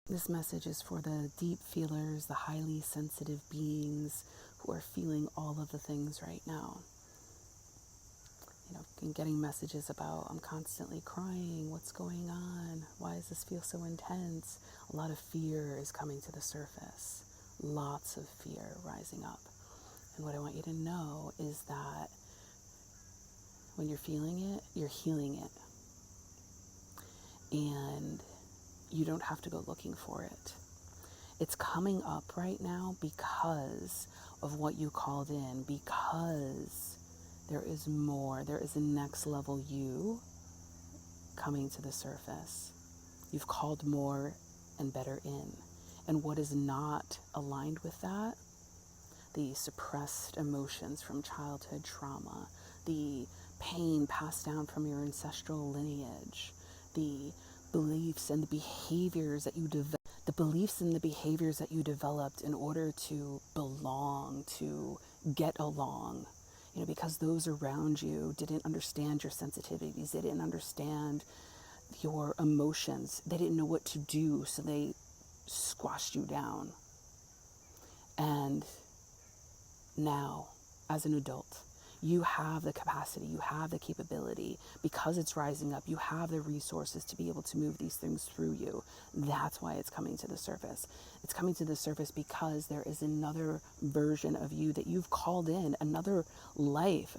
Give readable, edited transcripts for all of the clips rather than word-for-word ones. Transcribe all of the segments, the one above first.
This message is for the deep feelers, the highly sensitive beings who are feeling all of the things right now. Getting messages about, I'm constantly crying, what's going on? Why does this feel so intense? A lot of fear is coming to the surface. Lots of fear rising up. And what I want you to know is that when you're feeling it, you're healing it. And you don't have to go looking for it. It's coming up right now because of what you called in, because there is more. There is a next level you coming to the surface. You've called more and better in. And what is not aligned with that? The suppressed emotions from childhood trauma, the pain passed down from your ancestral lineage, the beliefs and the behaviors that you developed in order to belong, to get along. Because those around you didn't understand your sensitivities, they didn't understand your emotions, they didn't know what to do, so they squashed you down. And now, as an adult, you have the capacity, you have the capability, because it's rising up, you have the resources to be able to move these things through you. That's why it's coming to the surface. It's coming to the surface because there is another version of you that you've called in, another life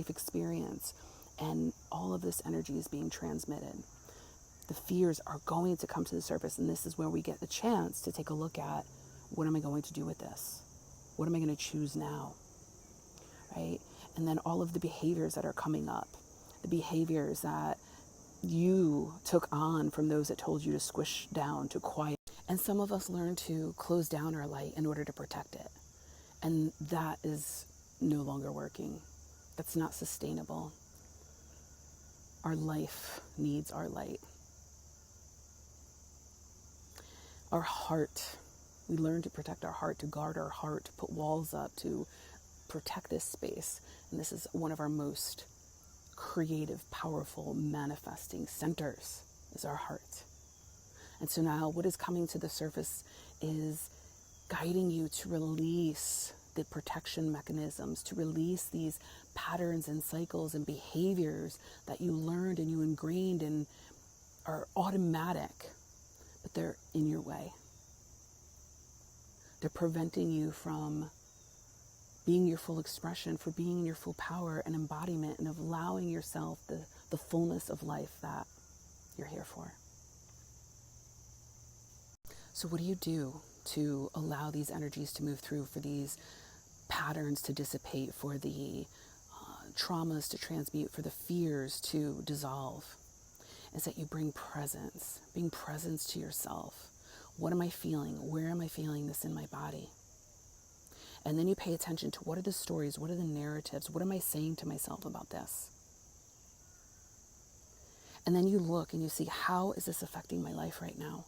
experience, and all of this energy is being transmitted. The fears are going to come to the surface, and this is where we get the chance to take a look at, what am I going to do with this? What am I going to choose now? Right? And then all of the behaviors that are coming up, the behaviors that you took on from those that told you to squish down, to quiet. And some of us learn to close down our light in order to protect it. And that is no longer working. That's not sustainable. Our life needs our light. Our heart, we learn to protect our heart, to guard our heart, to put walls up, to protect this space. And this is one of our most creative, powerful, manifesting centers, is our heart. And so now what is coming to the surface is guiding you to release the protection mechanisms, to release these patterns and cycles and behaviors that you learned and you ingrained and are automatic, but they're in your way. They're preventing you from being your full expression, for being your full power and embodiment, and of allowing yourself the fullness of life that you're here for. So what do you do to allow these energies to move through, for these patterns to dissipate, for the traumas to transmute, for the fears to dissolve? Is that you bring presence to yourself. What am I feeling? Where am I feeling this in my body? And then you pay attention to, what are the stories? What are the narratives? What am I saying to myself about this? And then you look and you see, how is this affecting my life right now?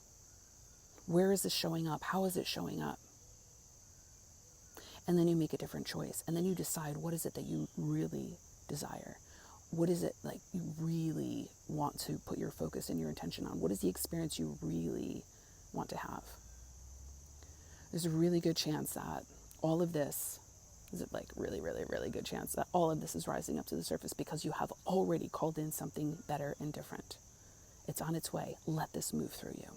Where is this showing up? How is it showing up? And then you make a different choice. And then you decide, what is it that you really desire? What is it like you really want to put your focus and your intention on? What is the experience you really want to have? There's a really good chance that all of this, is it like really, really, really good chance that all of this is rising up to the surface because you have already called in something better and different. It's on its way. Let this move through you.